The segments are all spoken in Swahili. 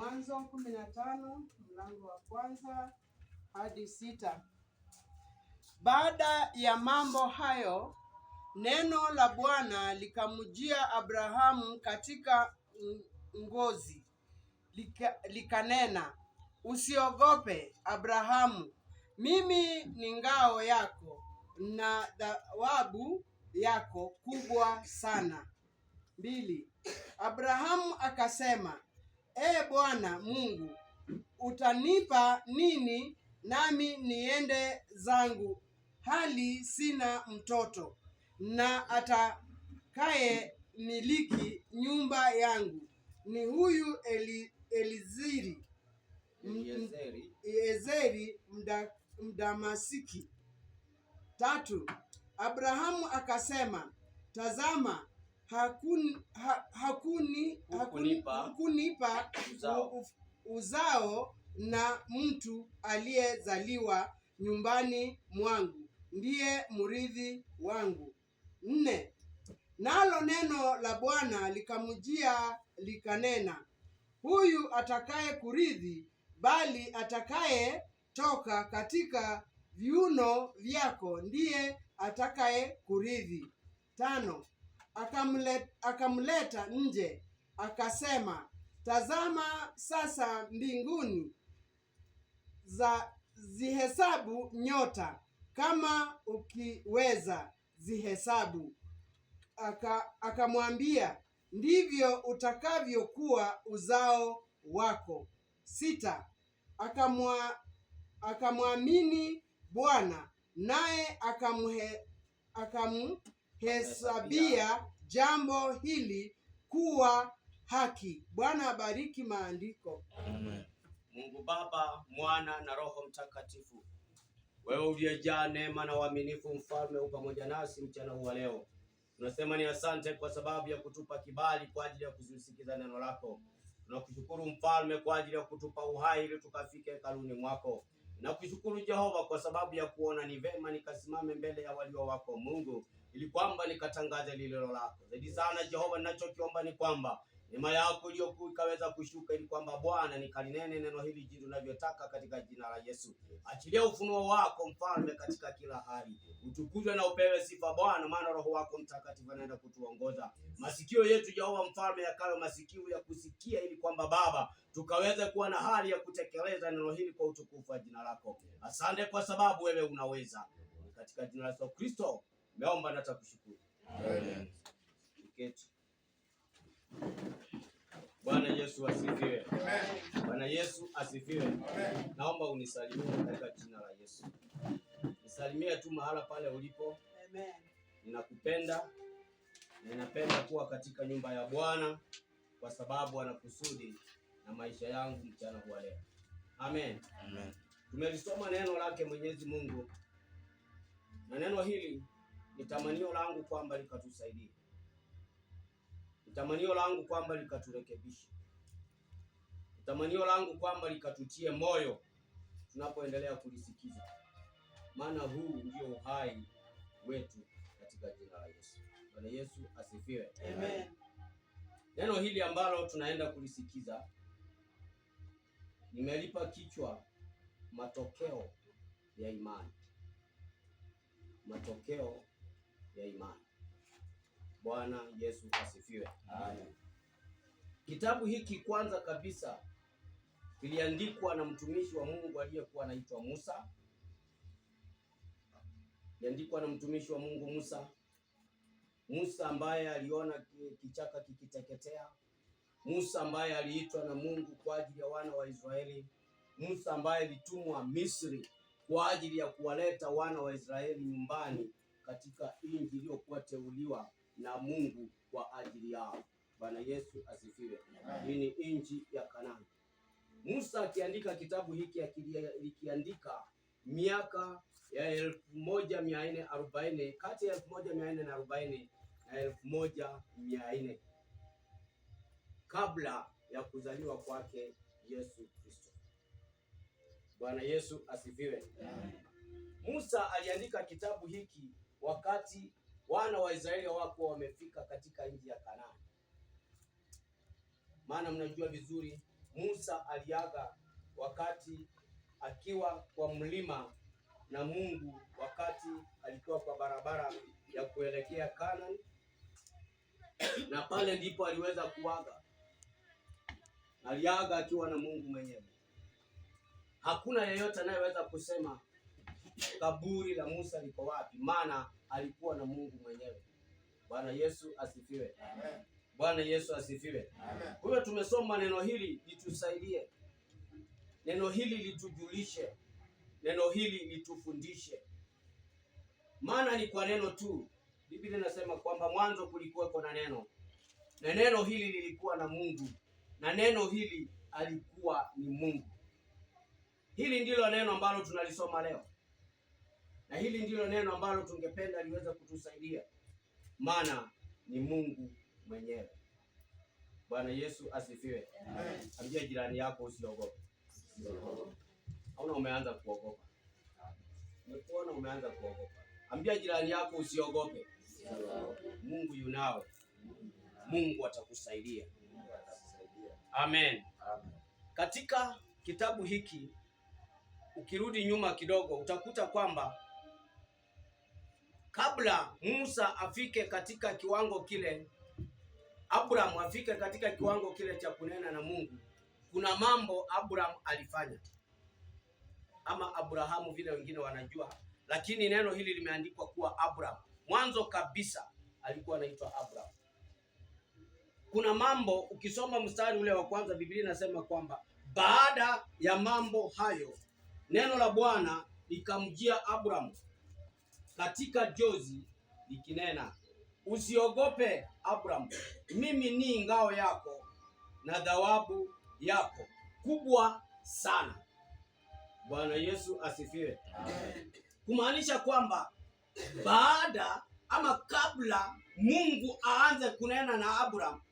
Mwanzo 15 mlango wa 1 hadi 6. Baada ya mambo hayo, neno la Bwana likamjia Abrahamu katika ngozi, likanena, usiogope Abrahamu, mimi ni ngao yako na thawabu yako kubwa sana. 2. Abrahamu akasema, Bwana Mungu, utanipa nini nami niende zangu hali sina mtoto, na atakaye miliki nyumba yangu ni huyu Eliezeri Mdamasiki. 3. Abrahamu akasema, tazama, hakunipa uzao na mtu aliyezaliwa nyumbani mwangu ndiye mrithi wangu. 4. Nalo neno la Bwana likamjia likanena, huyu atakaye kurithi, bali atakaye toka katika viuno vyako ndiye atakaye kurithi. 5. Akamleta nje, akasema, tazama sasa mbinguni zihesabu nyota, kama ukiweza zihesabu. Akamwambia, ndivyo utakavyokuwa uzao wako. 6. Akamwamini Bwana, naye akamhesabia jambo hili kuwa haki. Bwana abariki maandiko. Amen. Mungu Baba, Mwana na Roho Mtakatifu, wewe uliyejaa neema na uaminifu, mfalme u pamoja nasi mchana huu wa leo, tunasema ni asante kwa sababu ya kutupa kibali kwa ajili ya kusikiza neno lako. Tunakushukuru mfalme kwa ajili ya kutupa uhai ili tukafike hekaluni mwako. Nakushukuru Jehova kwa sababu ya kuona ni vema nikasimame mbele ya walio wako Mungu, ili kwamba nikatangaze lililo lako. Zaidi sana Jehova, ninachokiomba ni kwamba neema yako iliyokuwa ikaweza kushuka, ili kwamba Bwana nikalinene neno hili jinsi unavyotaka katika jina la Yesu. Achilia ufunuo wako mfalme katika kila hali. Utukuzwe na upewe sifa Bwana, maana Roho wako Mtakatifu anaenda kutuongoza. Masikio yetu Jehova mfalme yakawe masikio ya kusikia, ili kwamba Baba tukaweze kuwa na hali ya kutekeleza neno hili kwa utukufu wa jina lako. Asante kwa sababu wewe unaweza. Katika jina la Yesu Kristo naomba na kukushukuru. Amen. Bwana Yesu asifiwe. Amen. Bwana Yesu asifiwe. Amen. Naomba unisalimie katika jina la Yesu. Nisalimie tu mahala pale ulipo. Amen. Ninakupenda na ninapenda kuwa katika nyumba ya Bwana kwa sababu ana kusudi na maisha yangu mchana huu leo. Amen. Amen. Tumelisoma neno lake Mwenyezi Mungu, na neno hili ni tamanio langu kwamba likatusaidie. Tamanio langu kwamba likaturekebishe. Tamanio langu kwamba likatutie moyo tunapoendelea kulisikiza. Maana huu ndio uhai wetu katika jina la Yesu. Bwana Yesu asifiwe. Amen. Neno hili ambalo tunaenda kulisikiza nimelipa kichwa matokeo ya imani. Matokeo ya imani. Bwana Yesu asifiwe. Amen. Kitabu hiki kwanza kabisa kiliandikwa na mtumishi wa Mungu aliyekuwa anaitwa Musa. Kiliandikwa na mtumishi wa Mungu Musa. Musa ambaye aliona kichaka kikiteketea. Musa ambaye aliitwa na Mungu kwa ajili ya wana wa Israeli. Musa ambaye alitumwa Misri kwa ajili ya kuwaleta wana wa Israeli nyumbani katika nchi iliyokuwa teuliwa na Mungu kwa ajili yao. Bwana Yesu asifiwe. Hii ni nchi ya Kanaani. Musa akiandika kitabu hiki alikiandika miaka ya 1440, kati ya 1440 na 1400 kabla ya kuzaliwa kwake Yesu Kristo. Bwana Yesu asifiwe. Musa aliandika kitabu hiki wakati wana wa Israeli wako wamefika katika nchi ya Kanaani. Maana mnajua vizuri Musa aliaga wakati akiwa kwa mlima na Mungu, wakati alikuwa kwa barabara ya kuelekea Kanaani, na pale ndipo aliweza kuaga. Aliaga akiwa na Mungu mwenyewe. Hakuna yeyote anayeweza kusema kaburi la Musa liko wapi, maana alikuwa na Mungu mwenyewe. Bwana Yesu asifiwe. Amen. Bwana Yesu asifiwe. Amen. Kwa hiyo tumesoma neno hili litusaidie. Neno hili litujulishe. Neno hili litufundishe. Maana ni kwa neno tu. Biblia inasema kwamba mwanzo kulikuweko na neno. Na neno hili lilikuwa na Mungu. Na neno hili alikuwa ni Mungu. Hili ndilo neno ambalo tunalisoma leo. Na hili ndilo neno ambalo tungependa liweze kutusaidia. Maana ni Mungu mwenyewe. Bwana Yesu asifiwe. Amen. Ambia jirani yako usiogope. Hauna umeanza kuogopa. Umekuona umeanza kuogopa. Ambia jirani yako usiogope. Mungu yunao. Mungu atakusaidia. Amen. Katika kitabu hiki ukirudi nyuma kidogo utakuta kwamba kabla Musa afike katika kiwango kile, Abraham afike katika kiwango kile cha kunena na Mungu, kuna mambo Abraham alifanya, ama Abrahamu vile wengine wanajua, lakini neno hili limeandikwa kuwa Abraham. Mwanzo kabisa alikuwa anaitwa Abraham. Kuna mambo ukisoma mstari ule wa kwanza, Biblia inasema kwamba baada ya mambo hayo neno la Bwana likamjia Abraham katika jozi likinena, usiogope Abraham, mimi ni ngao yako na thawabu yako kubwa sana. Bwana Yesu asifiwe. Amen. Kumaanisha kwamba baada ama kabla Mungu aanze kunena na Abraham,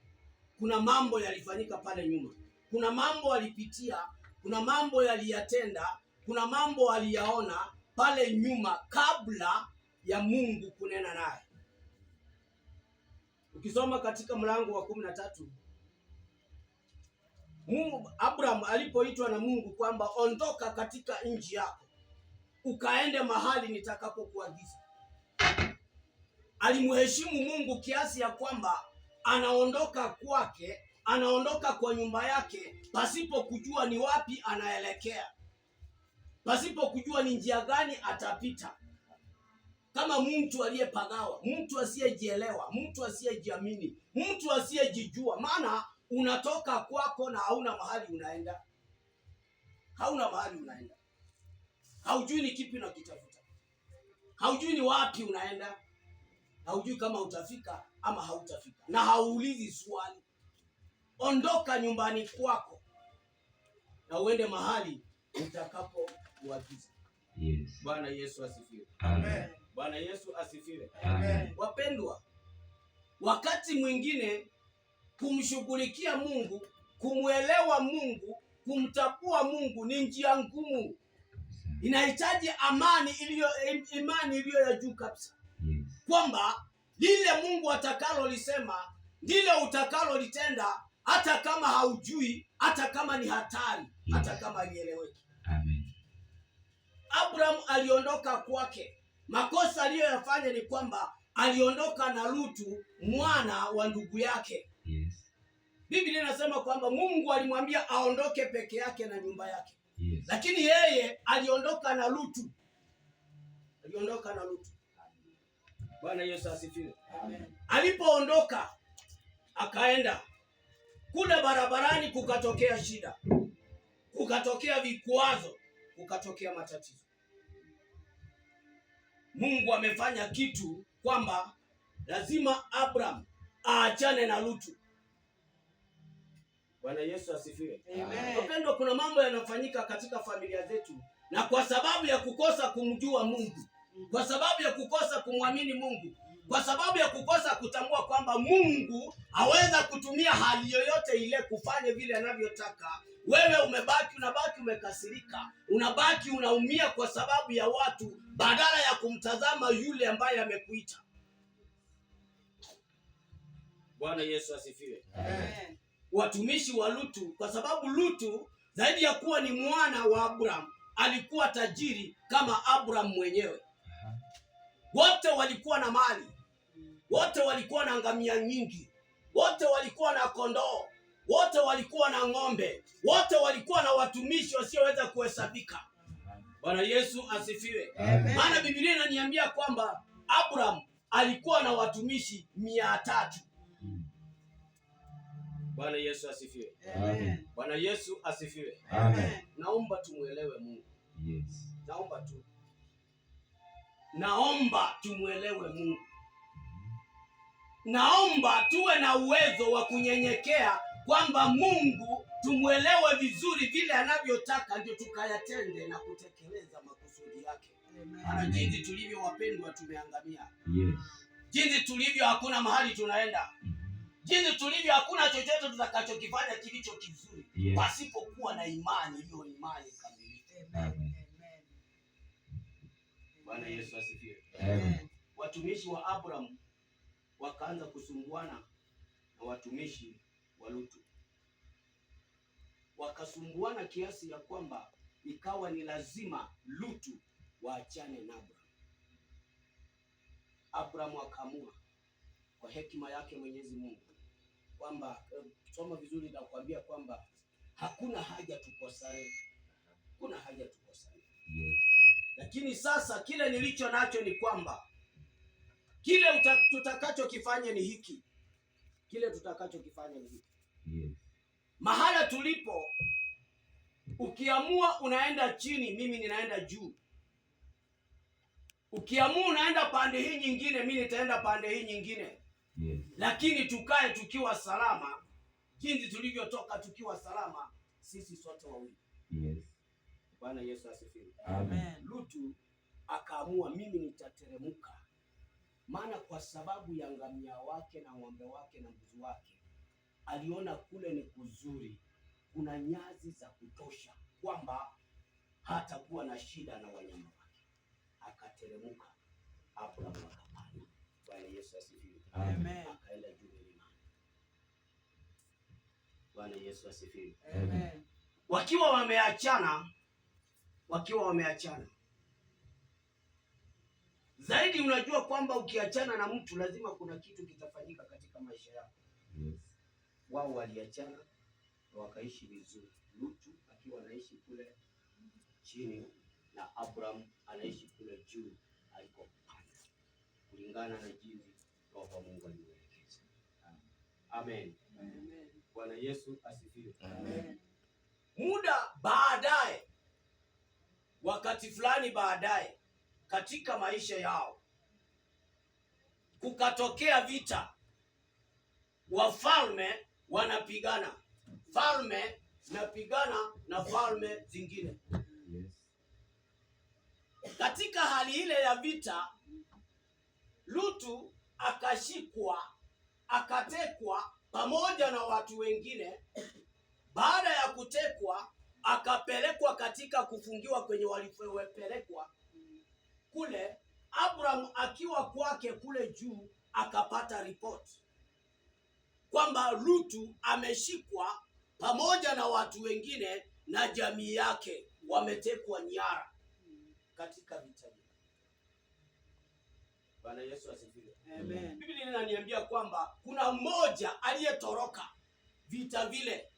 kuna mambo yalifanyika pale nyuma. Kuna mambo alipitia, kuna mambo yaliyatenda, kuna mambo aliyaona pale nyuma kabla ya Mungu kunena naye. Ukisoma katika mlango wa 13, Mungu Abraham alipoitwa na Mungu kwamba ondoka katika nchi yako ukaende mahali nitakapokuagiza, alimheshimu Mungu kiasi ya kwamba anaondoka kwake, anaondoka kwa nyumba yake pasipo kujua ni wapi anaelekea, pasipo kujua ni njia gani atapita, kama mtu aliyepagawa, mtu asiyejielewa, mtu asiyejiamini, mtu asiyejijua. Maana unatoka kwako na hauna mahali unaenda. Hauna mahali unaenda. Haujui ni kipi unakitafuta. Haujui ni wapi unaenda. Haujui kama utafika ama hautafika. Na hauulizi swali. Ondoka nyumbani kwako na uende mahali utakapokuagiza. Yes. Bwana Yesu asifiwe. Amen. Bwana Yesu asifiwe. Amen. Wapendwa, wakati mwingine kumshughulikia Mungu, kumuelewa Mungu, kumtambua Mungu ni njia ngumu. Inahitaji imani iliyo ya juu kabisa. Yes. Kwamba lile Mungu atakalolisema ndile utakalolitenda, hata kama haujui, hata kama ni hatari, yes, hata kama haieleweki. Amen. Abraham aliondoka kwake. Makosa aliyoyafanya ni kwamba aliondoka na Lutu, mwana wa ndugu yake. Yes. Biblia inasema kwamba Mungu alimwambia aondoke peke yake na nyumba yake. Yes. Lakini yeye aliondoka na Lutu. Aliondoka na Lutu. Bwana Yesu asifiwe. Amen. Alipoondoka akaenda kule barabarani, kukatokea shida, kukatokea vikwazo, kukatokea matatizo. Mungu amefanya kitu kwamba lazima Abraham aachane na Lutu. Bwana Yesu asifiwe. Amen. Wapendwa, kuna mambo yanafanyika katika familia zetu, na kwa sababu ya kukosa kumjua Mungu, kwa sababu ya kukosa kumwamini Mungu, kwa sababu ya kukosa kutambua kwamba Mungu haweza kutumia hali yoyote ile kufanya vile anavyotaka, wewe unabaki umekasirika, unabaki unaumia kwa sababu ya watu, badala ya kumtazama yule ambaye amekuita. Bwana Yesu asifiwe. Amen. watumishi wa Lutu, kwa sababu Lutu zaidi ya kuwa ni mwana wa Abraham alikuwa tajiri kama Abraham mwenyewe. Wote walikuwa na mali, wote walikuwa na ngamia nyingi, wote walikuwa na kondoo, wote walikuwa na ng'ombe, wote walikuwa na watumishi wasioweza kuhesabika. Bwana Yesu asifiwe. Maana Biblia inaniambia kwamba Abraham alikuwa na watumishi 300. Bwana Yesu asifiwe. Bwana Yesu asifiwe. Naomba tumuelewe Mungu. Yes. Naomba tumuelewe Mungu. Naomba tuwe na uwezo wa kunyenyekea kwamba Mungu tumuelewe vizuri vile anavyotaka, ndio tukayatende na kutekeleza makusudi yake. Maana jinsi tulivyo wapendwa tumeangamia. Yes. Jinsi tulivyo hakuna mahali tunaenda. Jinsi tulivyo hakuna chochote tutakachokifanya kilicho kizuri. Yes. Pasipokuwa na imani, hiyo imani kamilifu. Amen. Bwana Yesu asifiwe. Amen. Watumishi wa Abraham wakaanza kusumbuana na watumishi wa Lutu. Wakasumbuana kiasi ya kwamba ikawa ni lazima Lutu waachane na Abraham. Abraham akaamua kwa hekima yake Mwenyezi Mungu kwamba soma vizuri na kuambia kwamba hakuna haja tukosane. Kuna haja tukosane. Yes. Lakini sasa kile nilicho nacho ni kwamba kile tutakachokifanya ni hiki. Kile tutakachokifanya ni hiki. Yes. Mahala tulipo, ukiamua unaenda chini, mimi ninaenda juu. Ukiamua unaenda pande hii nyingine, mimi nitaenda pande hii nyingine. Yes. Lakini tukae tukiwa salama, jinsi tulivyotoka tukiwa salama sisi sote wawili. Yes. Bwana Yesu asifiwe. Amen. Lutu akaamua mimi nitateremka. Maana kwa sababu ya ngamia wake na ng'ombe wake na mbuzi wake, aliona kule ni kuzuri, kuna nyazi za kutosha kwamba hatakuwa na shida na wanyama wake. Akateremka. Abraham akapanda. Bwana Yesu asifiwe. Amen. Akaenda juu mlimani. Bwana Yesu asifiwe. Amen. Wakiwa wameachana zaidi, unajua kwamba ukiachana na mtu lazima kuna kitu kitafanyika katika maisha yako. Yes. Wao waliachana na wakaishi vizuri. Lutu akiwa anaishi kule chini na Abraham anaishi kule juu alikopanda, kulingana na jinsi Roho wa Mungu alimwelekeza. Amen. Amen. Bwana Yesu asifiwe. Amen. Muda baadaye, wakati fulani baadaye katika maisha yao kukatokea vita. Wafalme wanapigana. Falme zinapigana na falme zingine. Yes. Katika hali ile ya vita, Lutu akashikwa, akatekwa pamoja na watu wengine. Baada ya kutekwa, akapelekwa katika kufungiwa kwenye walipelekwa kule. Abraham akiwa kwake kule juu akapata ripoti kwamba Lutu ameshikwa pamoja na watu wengine na jamii yake, wametekwa nyara katika vita hivi. Bwana Yesu asifiwe. Amen. Biblia inaniambia kwamba kuna mmoja aliyetoroka vita vile.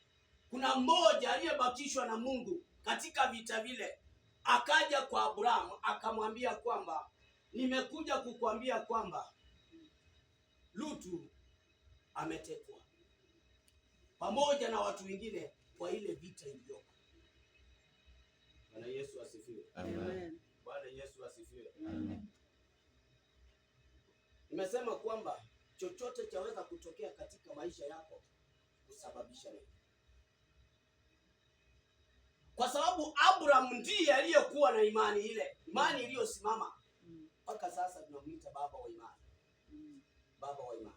Kuna mmoja aliyebakishwa na Mungu katika vita vile. Akaja kwa Abraham akamwambia kwamba nimekuja kukuambia kwamba Lutu ametekwa pamoja na watu wengine kwa ile vita iliyoko. Bwana Yesu asifiwe. Amen. Bwana Yesu asifiwe. Amen. Nimesema kwamba chochote chaweza kutokea katika maisha yako kusababisha nini? Kwa sababu Abraham ndiye aliyekuwa na imani ile, imani iliyosimama. Mpaka sasa tunamuita baba wa imani. Baba wa imani.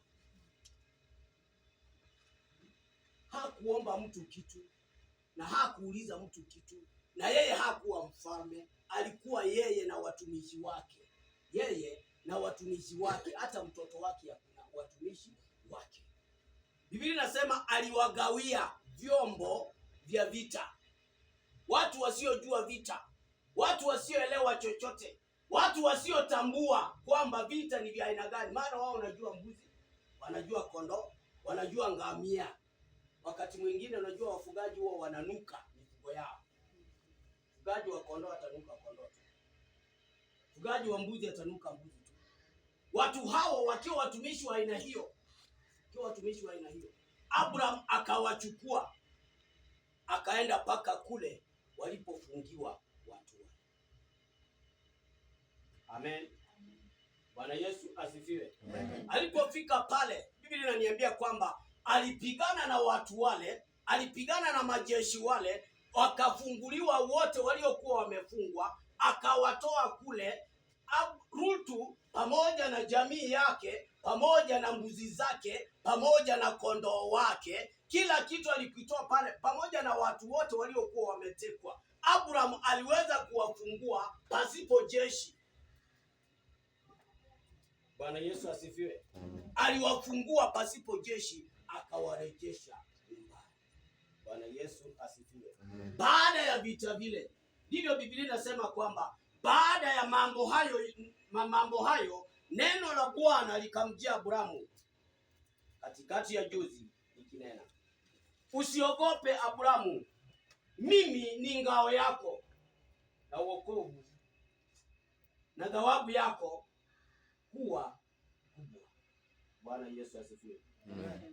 Hakuomba mtu kitu na hakuuliza mtu kitu, na yeye hakuwa mfalme. Alikuwa yeye na watumishi wake. Yeye na watumishi wake, hata mtoto wake na watumishi wake. Biblia inasema aliwagawia vyombo vya vita. Watu wasiojua vita, watu wasioelewa chochote, watu wasiotambua kwamba vita ni vya aina gani. Maana wao wanajua mbuzi, wanajua kondoo, wanajua ngamia. Wakati mwingine unajua wafugaji wao wananuka mifugo yao. Mfugaji wa kondoo atanuka kondoo tu. Mfugaji wa mbuzi atanuka mbuzi tu. Watu hao wakiwa watumishi wa aina hiyo, Abraham akawachukua akaenda paka kule walipofungiwa watu. Amen. Bwana Yesu asifiwe. Amen. Alipofika pale, Biblia inaniambia kwamba alipigana na watu wale, alipigana na majeshi wale, wakafunguliwa wote waliokuwa wamefungwa, akawatoa kule. Rutu pamoja na jamii yake, pamoja na mbuzi zake, pamoja na kondoo wake, kila kitu alikitoa pale, pamoja na watu wote waliokuwa wametekwa. Abraham aliweza kuwafungua pasipo jeshi. Bwana Yesu asifiwe. Aliwafungua pasipo jeshi, akawarejesha nyumbani. Bwana Yesu asifiwe. Baada ya vita vile, ndivyo Biblia inasema kwamba baada ya mambo hayo neno la Bwana likamjia Abrahamu katikati ya jozi ikinena, usiogope Abrahamu, mimi ni ngao yako na wokovu, na thawabu yako kuwa kubwa. Bwana Yesu asifiwe.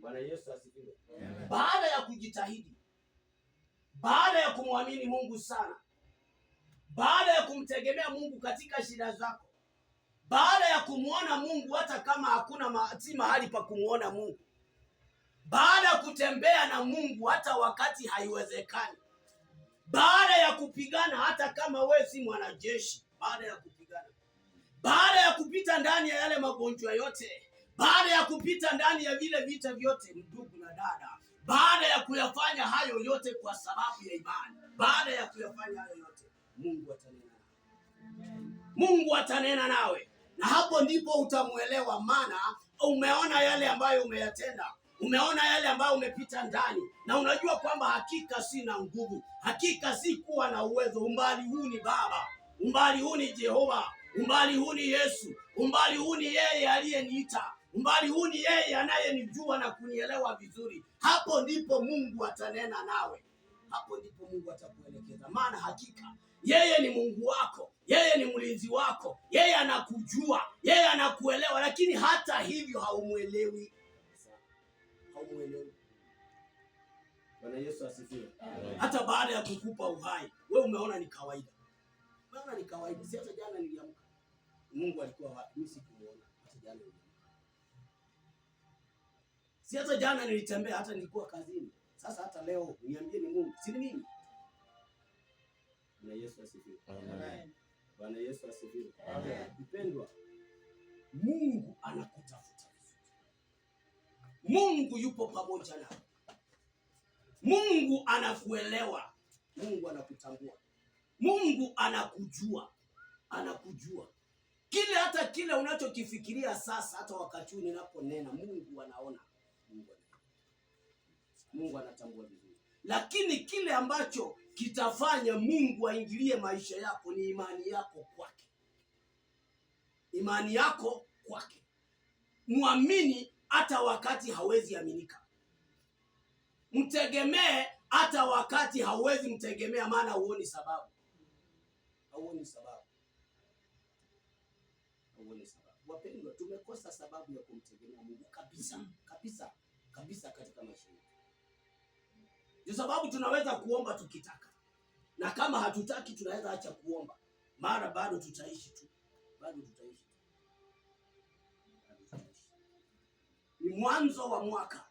Bwana Yesu asifiwe. Baada ya kujitahidi, baada ya kumwamini Mungu sana, baada ya kumtegemea Mungu katika shida zako, baada ya kumuona Mungu hata kama hakuna mahali pa kumuona Mungu, baada ya kutembea na Mungu hata wakati haiwezekani, baada ya kupigana hata kama wewe si mwanajeshi, baada ya kupigana, baada ya kupita ndani ya yale magonjwa yote, baada ya kupita ndani ya vile vita vyote, ndugu na dada, baada ya kuyafanya hayo yote kwa sababu ya imani, baada ya kuyafanya hayo yote, Mungu atanena nawe. Mungu atanena nawe. Na hapo ndipo utamuelewa, maana umeona yale ambayo umeyatenda, umeona yale ambayo umepita ndani, na unajua kwamba hakika sina nguvu, hakika si kuwa na uwezo. Umbali huu ni Baba, umbali huu ni Jehova, umbali huu ni Yesu, umbali huu ni yeye aliyeniita, umbali huu ni yeye anayenijua na kunielewa vizuri. Hapo ndipo Mungu atanena nawe, hapo ndipo Mungu atakuelekeza, maana hakika yeye ni Mungu wako, yeye ni mlinzi wako, yeye anakujua, yeye anakuelewa, lakini hata hivyo haumuelewi. Bwana Yesu asifiwe. Hata baada ya kukupa uhai, wewe umeona ni kawaida. Umeona ni kawaida. Si hata jana niliamka, Mungu alikuwa wapi? Mimi sikumuona. Hata jana niliamka. Si hata jana nilitembea, hata nilikuwa kazini. Sasa hata leo niambie ni Mungu, si mimi. Bwana Yesu asifiwe. Amen. Bwana Yesu asifiwe. Amen. Mpendwa, Mungu anakutafuta vizuri. Mungu yupo pamoja nawe. Mungu anakuelewa. Mungu anakutambua. Mungu anakujua. Anakujua. Hata kile unachokifikiria sasa, hata wakati huu ninaponena, Mungu anaona. Mungu anatambua vizuri. Lakini kile ambacho kitafanya Mungu aingilie maisha yako ni imani yako kwake. Imani yako kwake. Muamini hata wakati hawezi aminika. Mtegemee hata wakati hauwezi mtegemea, maana huoni sababu. Hauoni sababu. Hauoni sababu. Wapendwa, tumekosa sababu ya kumtegemea Mungu kabisa, kabisa, kabisa katika maisha yetu. Ndio sababu tunaweza kuomba tukitaka. Na kama hatutaki tunaweza acha kuomba. Mara bado tutaishi tu. Bado tutaishi tu. Bado tutaishi. Ni mwanzo wa mwaka.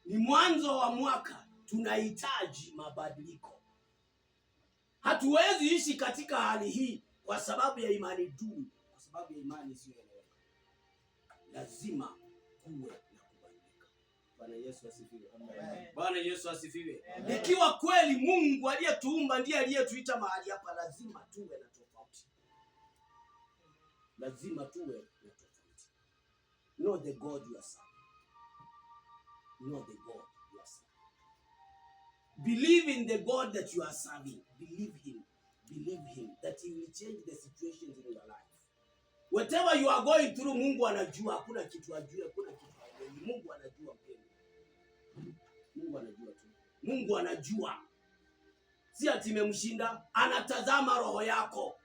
Ni mwanzo wa mwaka, tunahitaji mabadiliko. Hatuwezi ishi katika hali hii kwa sababu ya imani duni, kwa sababu ya imani isiyoeleweka. Lazima kuwe na kubadilika. Bwana Yesu asifiwe. Amen. Bwana Yesu asifiwe. Ikiwa kweli Mungu aliyetuumba ndiye aliyetuita mahali hapa, lazima tuwe na tofauti. Lazima tuwe na tofauti. Know the God you are serving. Know the God you are serving. Believe in the God that you are serving. Believe him. Believe him that he will change the situations in your life. Whatever you are going through, Mungu anajua. Hakuna kitu ajue, hakuna kitu ajue. Mungu anajua kweli. Mungu anajua tu. Mungu anajua. Si ati imemshinda, anatazama roho yako.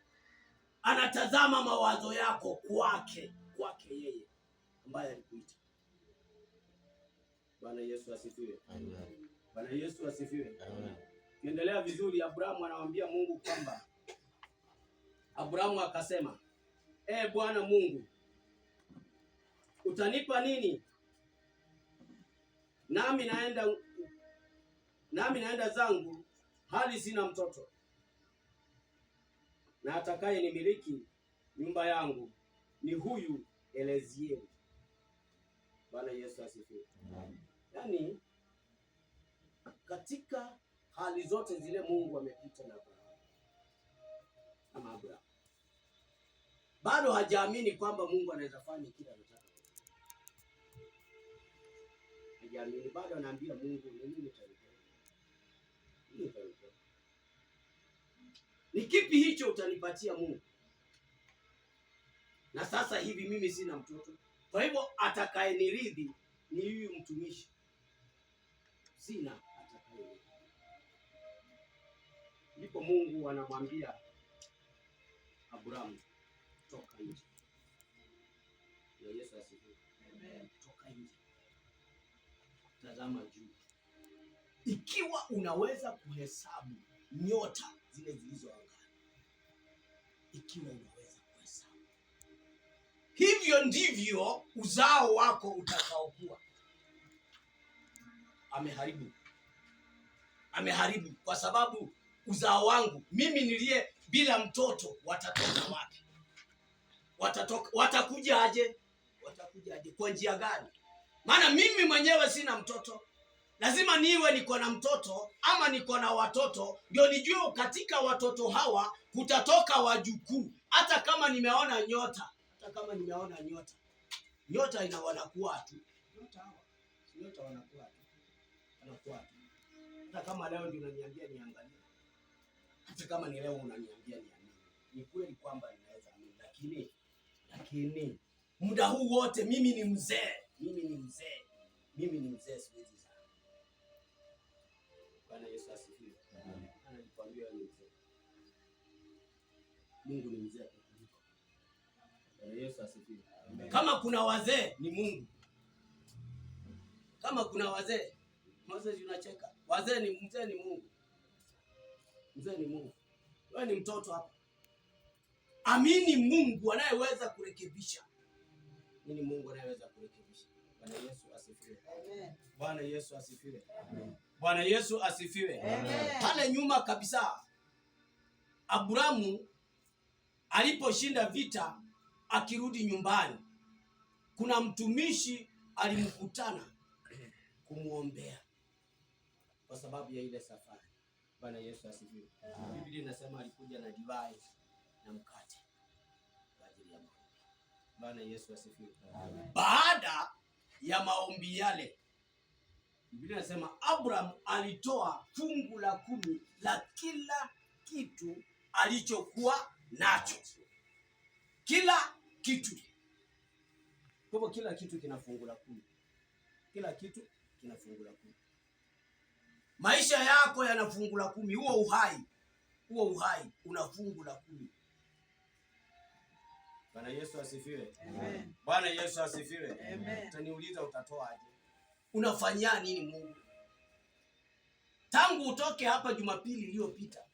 Anatazama mawazo yako kwake yeye ambaye alikuita. Bwana Yesu asifiwe. Amen. Bwana Yesu asifiwe. Amen. Kiendelea vizuri, Abrahamu anamwambia Mungu kwamba Abrahamu akasema, Bwana Mungu, utanipa nini? Nami naenda zangu hali sina mtoto, na atakaye nimiliki nyumba yangu ni huyu Elezieri. Bwana Yesu asifiwe. Yaani katika hali zote zile Mungu amepita na Abrahamu. Bado hajaamini kwamba Mungu anaweza fanya kila anataka. Hajaamini, bado anaambia Mungu, nini nitalipia? Ni kipi hicho utanipatia Mungu? Na sasa hivi mimi sina mtoto. Kwa hivyo atakayeniridhi ni huyu mtumishi. Sina atakayeniridhi. Ndipo Mungu anamwambia Abrahamu, toka nje. Na Yesu asifiwe. Amen. Toka nje. Tazama juu. Ikiwa unaweza kuhesabu nyota zile zilizo angani, ikiwa unaweza kuhesabu, hivyo ndivyo uzao wako utakaokuwa. Ameharibu kwa sababu uzao wangu mimi niliye bila mtoto watatoka wapi? Watakuja aje? Kwa njia gani? Maana mimi mwenyewe sina mtoto. Lazima niwe niko na mtoto ama niko na watoto ndio nijue katika watoto hawa kutatoka wajukuu. Hata kama nimeona nyota, nyota wanakuwa tu. Nyota wanakuwa tu. Hata kama leo ndio unaniambia niangalie. Hata kama ni leo unaniambia niamini. Ni kweli kwamba ninaweza amini, lakini muda huu wote mimi ni mzee siwezi sana. Bwana Yesu asifiwe. Ananikwambia ni mzee. Mungu ni mzee kuliko. Bwana Yesu asifiwe. Kama kuna wazee ni Mungu. Kama kuna wazee, Moses unacheka. Wazee ni mzee ni Mungu. Mzee ni Mungu. Wewe ni mtoto hapa. Amini Mungu anayeweza kurekebisha. Ni Mungu anayeweza kurekebisha. Bwana Yesu asifiwe. Amen. Bwana Yesu asifiwe. Amen. Bwana Yesu asifiwe. Amen. Pale nyuma kabisa Abrahamu aliposhinda vita akirudi nyumbani, kuna mtumishi alimkutana kumuombea kwa sababu ya ile safari. Bwana Yesu asifiwe. Biblia inasema alikuja na divai na mkate kwa ajili ya maombi. Bwana Yesu asifiwe. Baada ya maombi yale, Biblia inasema Abraham alitoa fungu la 10 la kila kitu alichokuwa nacho. Kila kitu. Kwa hivyo kila kitu kina fungu la 10. Kila kitu kina fungu la 10. Maisha yako yana fungu la 10. Huo uhai una fungu la 10. Bwana Yesu asifiwe. Amen. Bwana Yesu asifiwe. Amen. Utaniuliza utatoa aje? Unafanyia nini Mungu? Tangu utoke hapa Jumapili iliyopita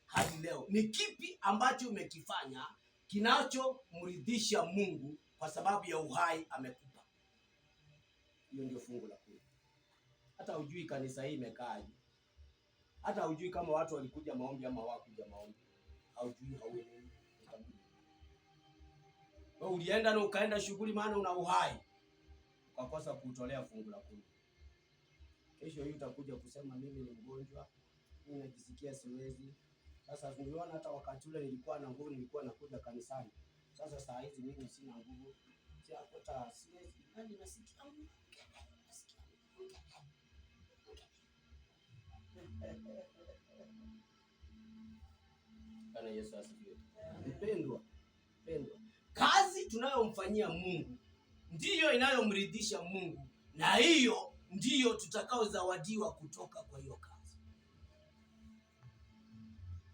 hadi leo, ni kipi ambacho umekifanya kinachomridhisha Mungu kwa sababu ya uhai amekupa? Hiyo ndio fungu la 10. Hata hujui kanisa hii imekaaje. Hata hujui kama watu walikuja maombi ama hawakuja maombi. Haujui hauelewi. Wewe ulienda na ukaenda shughuli maana una uhai. Ukakosa kutolea fungu la 10. Kesho hii utakuja kusema mimi ni mgonjwa, mimi najisikia siwezi. Sasa unaona hata wakati ule nilikuwa na nguvu, nilikuwa nakuja kanisani. Sasa saa hizi mimi sina nguvu. sauti yako ta siwezi. Nani nasikia? Bwana Yesu asifiwe. Mpendwa, kazi tunayomfanyia Mungu ndiyo inayomridhisha Mungu, na hiyo ndiyo tutakaozawadiwa kutoka kwa hiyo kazi.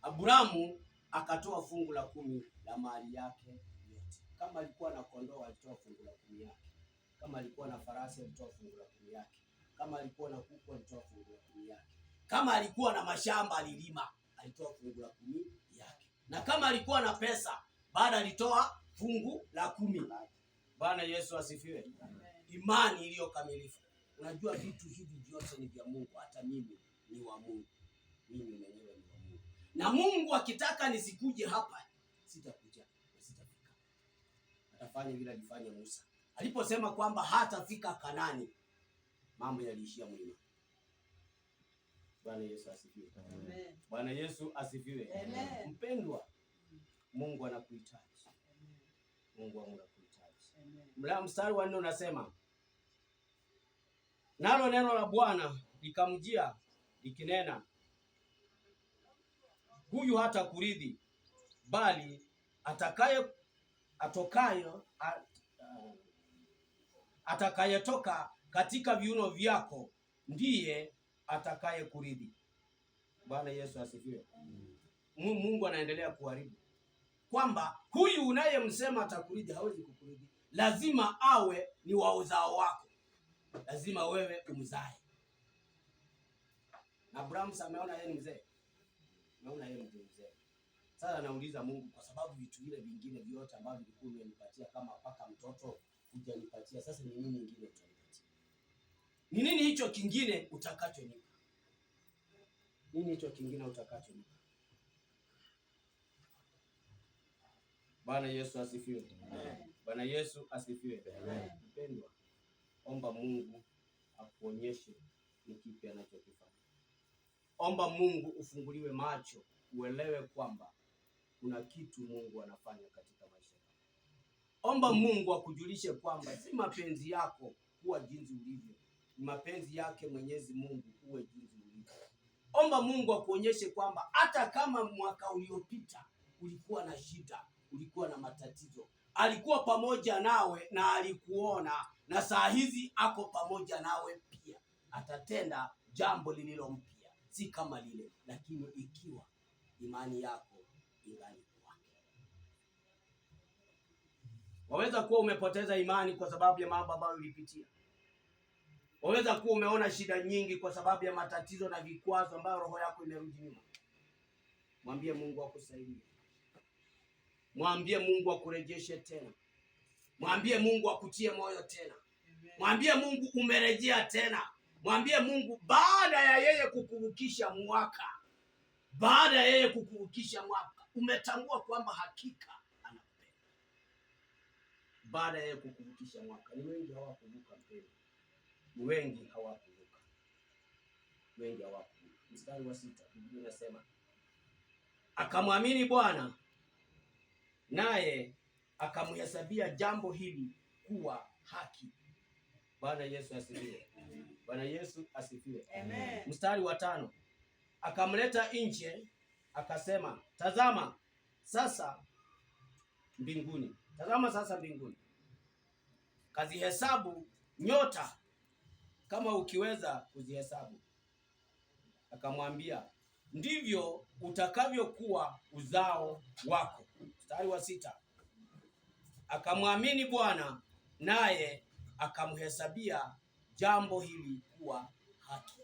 Abrahamu akatoa fungu la 10 la mali yake yote. Kama alikuwa na kondoo alitoa fungu la 10 yake. Kama alikuwa na farasi alitoa fungu la 10 yake. Kama alikuwa na kuku alitoa fungu la 10 yake. Kama alikuwa na mashamba alilima alitoa fungu la 10 yake. Na kama alikuwa na pesa baada alitoa fungu la 10. Bwana Yesu asifiwe. Imani iliyo kamilifu. Unajua vitu hivi vyote ni vya Mungu, hata mimi ni wa Mungu. Mimi mwenyewe ni wa Mungu. Na Mungu akitaka nisikuje hapa, sitakuja na sitafika. Atafanya vile alifanya Musa. Aliposema kwamba hatafika Kanaani, mambo yaliishia mlima. Bwana Yesu asifiwe. Amen. Bwana Yesu asifiwe. Amen. Mpendwa, Mungu anakuhitaji. Mungu anakuhitaji. Amen. Mstari wa 4 unasema, nalo neno la Bwana likamjia likinena, huyu hata kuridhi, bali atakayetoka katika viuno vyako ndiye atakaye kuridhi. Bwana Yesu asifiwe. Mungu anaendelea kuharibu kwamba huyu unayemsema atakuridhi hawezi kukuridhi. Lazima awe ni wa uzao wako. Lazima wewe umzae. Na Abraham ameona yeye ni mzee. Ameona yeye ni mzee. Sasa anauliza Mungu, kwa sababu vitu vile vingine vyote ambavyo vilikuwa umenipatia kama paka mtoto hujanipatia, sasa ni nini kingine utanipatia? Ni nini hicho kingine utakachonipa? Nini hicho kingine utakachonipa? Bwana Yesu asifiwe. Amen. Bwana Yesu asifiwe. Amen. Mpendwa, omba Mungu akuonyeshe ni kipi anachokifanya. Omba Mungu ufunguliwe macho, uelewe kwamba kuna kitu Mungu anafanya katika maisha yako. Omba Mungu akujulishe kwamba si mapenzi yako kuwa jinsi ulivyo, ni mapenzi yake Mwenyezi Mungu uwe jinsi ulivyo. Omba Mungu akuonyeshe kwamba hata kama mwaka uliopita ulikuwa na shida, ulikuwa na matatizo, alikuwa pamoja nawe na alikuona, na saa hizi ako pamoja nawe pia. Atatenda jambo lililo mpya, si kama lile, lakini ikiwa imani yako ingali kwake. Waweza kuwa umepoteza imani kwa sababu ya mambo ambayo ulipitia. Waweza kuwa umeona shida nyingi kwa sababu ya matatizo na vikwazo ambayo roho yako imerudi nyuma. Mwambie Mungu akusaidie. Mwambie Mungu akurejeshe tena. Mwambie Mungu akutie moyo tena. Mwambie Mungu umerejea tena. Mwambie Mungu baada ya yeye kukuvukisha mwaka, umetambua kwamba hakika anakupenda. Baada ya yeye kukuvukisha mwaka, ni wengi hawakuvuka mpendo. Ni wengi hawakuvuka. Mstari wa 6 Biblia inasema, akamwamini Bwana naye akamhesabia jambo hili kuwa haki. Bwana Yesu asifiwe. Bwana Yesu asifiwe. Amen. Mstari wa 5, akamleta nje akasema, tazama sasa mbinguni. Kazihesabu nyota kama ukiweza kuzihesabu. Akamwambia, ndivyo utakavyokuwa uzao wako. Mstari wa 6, akamwamini Bwana naye akamhesabia jambo hili kuwa haki.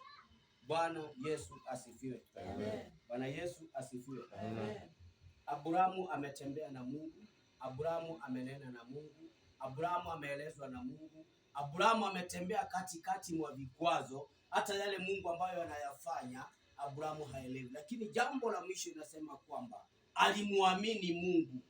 Bwana Yesu asifiwe. Amen. Bwana Yesu asifiwe. Amen. Abrahamu ametembea na Mungu. Abrahamu amenena na Mungu. Abrahamu ameelezwa na Mungu. Abrahamu ametembea katikati mwa vikwazo. Hata yale Mungu ambayo anayafanya Abrahamu haelewi. Lakini jambo la mwisho inasema kwamba alimwamini Mungu.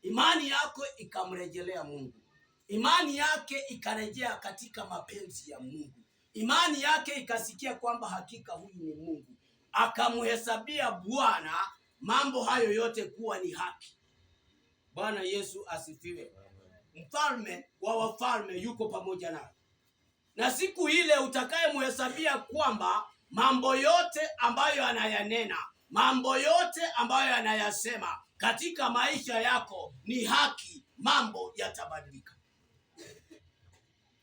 Imani yako ikamrejelea Mungu. Imani yake ikarejea katika mapenzi ya Mungu. Imani yake ikasikia kwamba hakika huyu ni Mungu. Akamhesabia Bwana mambo hayo yote kuwa ni haki. Bwana Yesu asifiwe. mfalme wa wafalme yuko pamoja nawe. Na siku ile utakayemhesabia kwamba mambo yote ambayo anayanena, mambo yote ambayo anayasema katika maisha yako ni haki, mambo yatabadilika.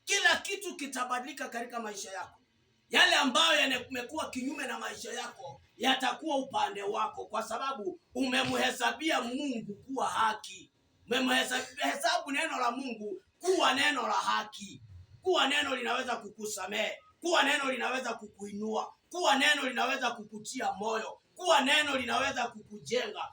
Kila kitu kitabadilika katika maisha yako. Yale ambayo yamekuwa kinyume na maisha yako yatakuwa upande wako, kwa sababu umemhesabia Mungu kuwa haki. Umemhesabu neno la Mungu kuwa neno la haki, kuwa neno linaweza kukusamehe, kuwa neno linaweza kukuinua, kuwa neno linaweza kukutia moyo, kuwa neno linaweza kukujenga,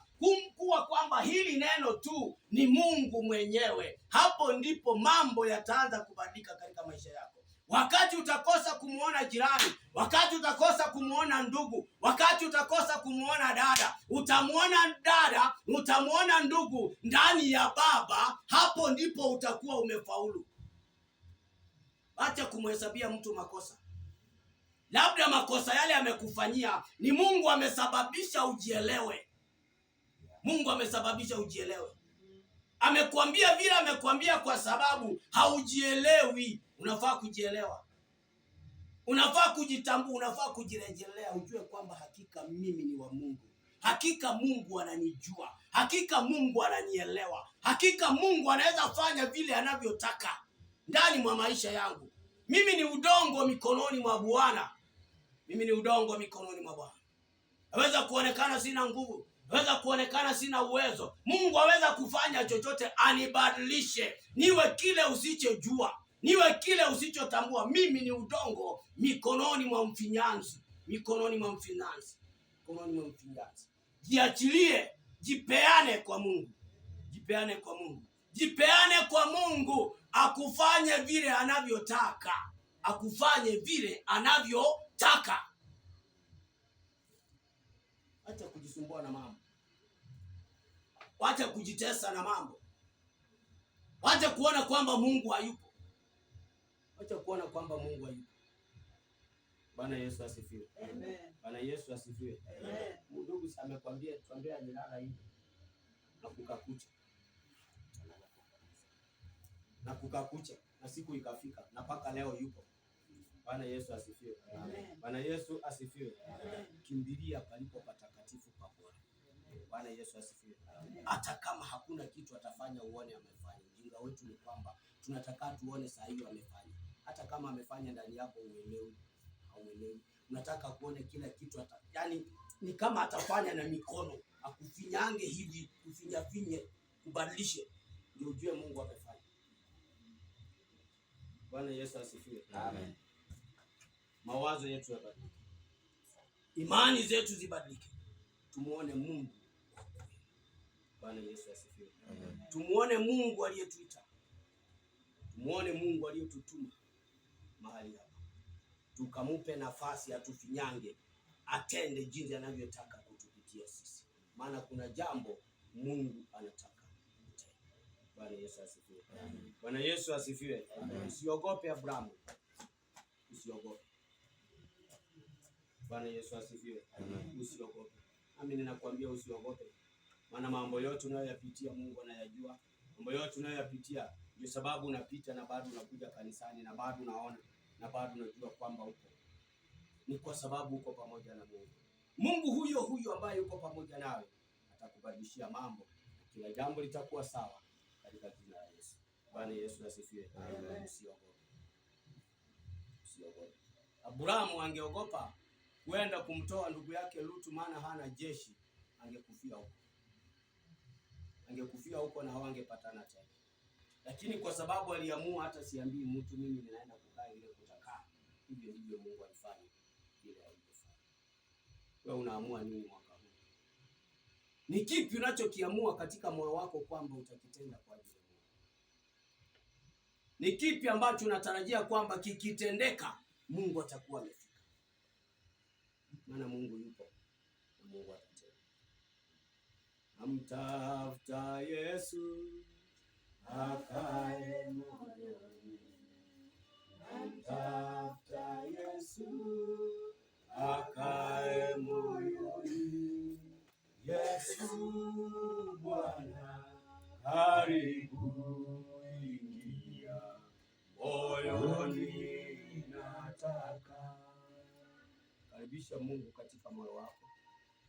kuwa kwamba hili neno tu ni Mungu mwenyewe. Hapo ndipo mambo yataanza kubadilika katika maisha yako. Wakati utakosa kumuona jirani, wakati utakosa kumuona ndugu, wakati utakosa kumuona dada, utamuona dada, utamuona ndugu ndani ya Baba, hapo ndipo utakuwa umefaulu. Acha kumhesabia mtu makosa. Labda makosa yale amekufanyia ni Mungu amesababisha ujielewe. Mungu amesababisha ujielewe. Amekuambia vile amekuambia kwa sababu haujielewi. Unafaa kujielewa. Unafaa kujitambua, unafaa kujirejelea, ujue kwamba hakika mimi ni wa Mungu. Hakika Mungu ananijua. Hakika Mungu ananielewa. Hakika Mungu anaweza fanya vile anavyotaka ndani mwa maisha yangu. Mimi ni udongo mikononi mwa Bwana. Mimi ni udongo mikononi mwa Bwana. Naweza kuonekana sina nguvu, naweza kuonekana sina uwezo. Mungu aweza kufanya chochote, anibadilishe niwe kile usichojua, niwe kile usichotambua. Mimi ni udongo mikononi mwa mfinyanzi, mikononi mwa mfinyanzi, mikononi mwa mfinyanzi. Jiachilie, jipeane kwa Mungu. Jipeane kwa Mungu. Jipeane kwa Mungu akufanye vile anavyotaka. Akufanye vile anavyotaka. Acha kujisumbua na mambo. Acha kujitesa na mambo. Acha kuona kwamba Mungu hayupo. Acha kuona kwamba Mungu hayupo. Bwana Yesu asifiwe. Amen. Bwana Yesu asifiwe. Amen. Ndugu amekwambia tuambie nilala hivi. Na kukakucha. Na kukakucha. Na siku ikafika. Na paka leo yupo. Bwana Yesu asifiwe. Amen. Bwana Yesu asifiwe. Amen. Kimbilia palipo patakatifu pa Bwana. Bwana Yesu asifiwe. Hata kama hakuna kitu atafanya uone amefanya. Ujinga wetu ni kwamba tunataka tuone saa hiyo amefanya. Hata kama amefanya ndani yako uelewi, hauelewi. Unataka kuone kila kitu yani ni kama atafanya na mikono, akufinyange hivi, kufinyafinye, kubadilishe, ndio ujue Mungu amefanya. Bwana Yesu asifiwe. Amen. Mawazo yetu yabadilike. Imani zetu zibadilike. Tumuone Mungu. Bwana Yesu asifiwe. Amen. Tumuone Mungu aliyetuita. Tumuone Mungu aliyetutuma mahali hapa. Tukamupe nafasi atufinyange, atende jinsi anavyotaka kutupitia sisi. Maana kuna jambo Mungu anataka kutenda. Bwana Yesu asifiwe. Amen. Bwana Yesu asifiwe. Amen. Usiogope Abrahamu. Usiogope. Bwana Yesu asifiwe. Amen. Usiogope. Mimi ninakuambia usiogope. Maana mambo yote unayoyapitia Mungu anayajua. Mambo yote unayoyapitia ndio sababu unapita na bado unakuja kanisani na bado unaona na bado unajua kwamba uko. Ni kwa sababu uko pamoja na Mungu. Mungu huyo huyo ambaye uko pamoja nawe atakubadilishia mambo. Kila jambo litakuwa sawa katika jina la Yesu. Bwana Yesu asifiwe. Amen. Usiogope. Usiogope. Abrahamu angeogopa kwenda kumtoa ndugu yake Lutu, maana hana jeshi, angekufia huko. Angekufia huko na hawangepatana tena. Lakini kwa sababu aliamua hata siambii mtu mimi ninaenda kukaa ile kutakaa. Hivyo ndivyo Mungu alifanya ile alivyofanya. Wewe unaamua nini mwaka huu? Ni kipi unachokiamua katika moyo wako kwamba utakitenda kwa ajili ya Mungu? Ni kipi ambacho unatarajia kwamba kikitendeka Mungu atakuwa amefika? Maana Mungu yupo. Mungu atatenda. Amtafuta Yesu akae moyoni. Amtafuta Yesu akae moyoni. Yesu Bwana karibu. Karibisha Mungu katika moyo wako,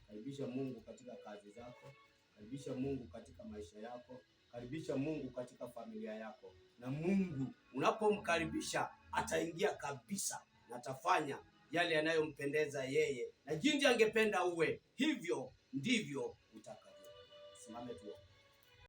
karibisha Mungu katika kazi zako, karibisha Mungu katika maisha yako, karibisha Mungu katika familia yako. Na Mungu unapomkaribisha ataingia kabisa na atafanya yale yanayompendeza yeye na jinsi angependa uwe, hivyo ndivyo utakavyo. Simame tu.